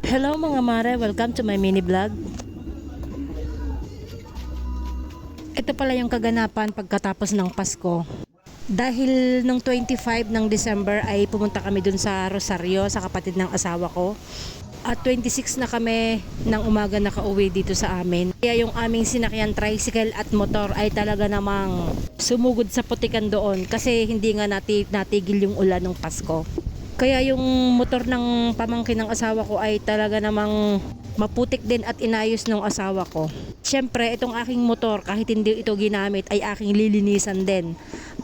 Hello mga mare, welcome to my mini vlog. Ito pala yung kaganapan pagkatapos ng Pasko. Dahil nung 25 ng December ay pumunta kami dun sa Rosario sa kapatid ng asawa ko. At 26 na kami ng umaga nakauwi dito sa amin. Kaya yung aming sinakyan tricycle at motor ay talaga namang sumugod sa putikan doon kasi hindi nga natigil yung ulan ng Pasko. Kaya yung motor ng pamangkin ng asawa ko ay talaga namang maputik din at inayos ng asawa ko. Siyempre, itong aking motor kahit hindi ito ginamit ay aking lilinisan din.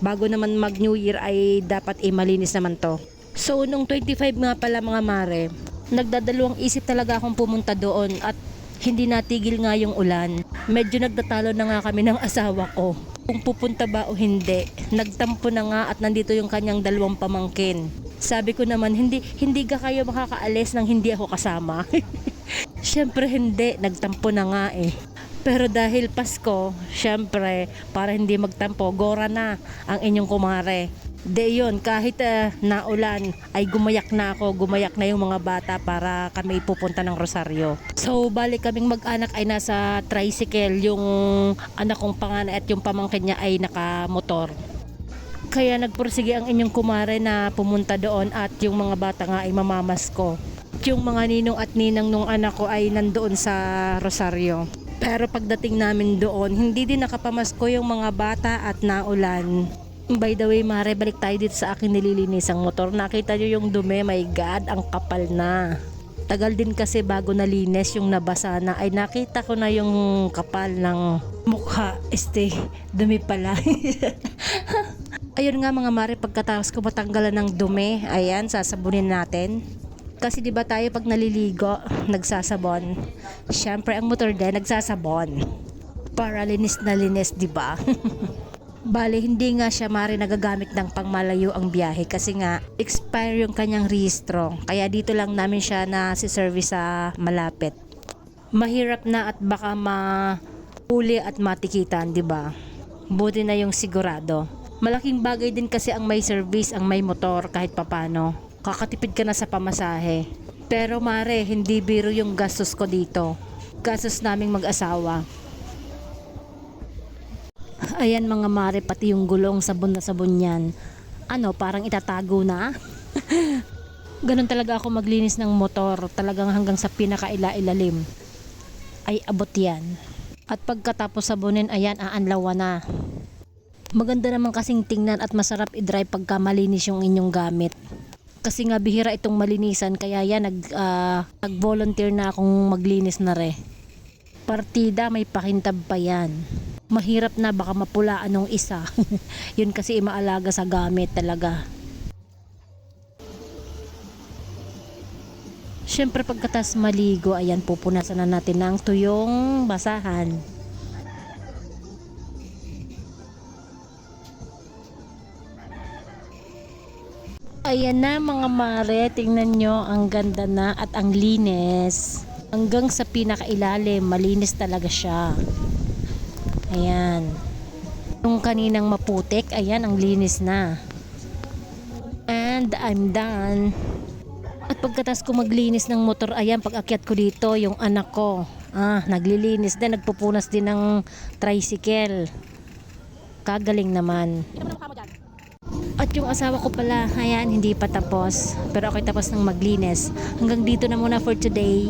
Bago naman mag New Year ay dapat malinis naman to. So, nung 25 nga pala mga mare, nagdadalawang isip talaga akong pumunta doon at hindi natigil nga yung ulan. Medyo nagtatalo na nga kami ng asawa ko kung pupunta ba o hindi. Nagtampo na nga at nandito yung kanyang dalawang pamangkin. Sabi ko naman, hindi ka kayo makakaalis nang hindi ako kasama. Siyempre hindi, nagtampo na nga eh. Pero dahil Pasko, siyempre, para hindi magtampo, gora na ang inyong kumare. De yun, kahit naulan, ay gumayak na yung mga bata para kami pupunta ng Rosario. So, balik kaming mag-anak ay nasa tricycle, yung anak kong panganay at yung pamangkin niya ay nakamotor. Kaya nagpursige ang inyong kumare na pumunta doon at yung mga bata nga ay mamamasko. Yung mga ninong at ninang nung anak ko ay nandoon sa Rosario. Pero pagdating namin doon, hindi din nakapamasko yung mga bata at naulan. By the way, mare, balik tayo dito sa akin nililinisang motor. Nakita nyo yung dumi, my God, ang kapal na. Tagal din kasi bago nalinis yung nabasa na ay nakita ko na yung kapal ng mukha. Dumi pala. Ayun nga mga mare, pagkatapos ko matanggalan ng dumi, ayan, sasabunin natin. Kasi di ba tayo pag naliligo, nagsasabon. Siyempre ang motor din nagsasabon. Para linis na linis, di ba? Bale, hindi nga siya mare nagagamit ng pangmalayo ang biyahe kasi nga expire yung kanyang rehistro. Kaya dito lang namin siya na si service sa malapit. Mahirap na at baka mahuli at matikitan, di ba? Buti na yung sigurado. Malaking bagay din kasi ang may service, ang may motor kahit papano. Kakatipid ka na sa pamasahe. Pero mare, hindi biro yung gastos ko dito. Gastos naming mag-asawa. Ayan mga mare, pati yung gulong sabon na sabon yan. Parang itatago na? Ganun talaga ako maglinis ng motor. Talagang hanggang sa pinakaila-ilalim ay abot yan. At pagkatapos sabunin, ayan, aanlawa na. Maganda naman kasing tingnan at masarap i-drive pagka malinis yung inyong gamit. Kasi nga bihira itong malinisan, kaya yan nag-volunteer na akong maglinis na re. Partida, may pakintab pa yan. Mahirap na, baka mapulaan ng isa. Yun kasi maalaga sa gamit talaga. Siyempre pagkatas maligo, ayan, pupunasan na natin ng tuyong basahan. Ayan na mga mare, tingnan nyo, ang ganda na at ang linis. Hanggang sa pinakailalim, malinis talaga siya. Ayan. Yung kaninang maputik, ayan, ang linis na. And I'm done. At pagkatas ko maglinis ng motor, ayan, pag akyat ko dito, yung anak ko, naglilinis din, nagpupunas din ng tricycle. Kagaling naman. At yung asawa ko pala, ayan, hindi pa tapos. Pero ako'y tapos ng maglinis. Hanggang dito na muna for today.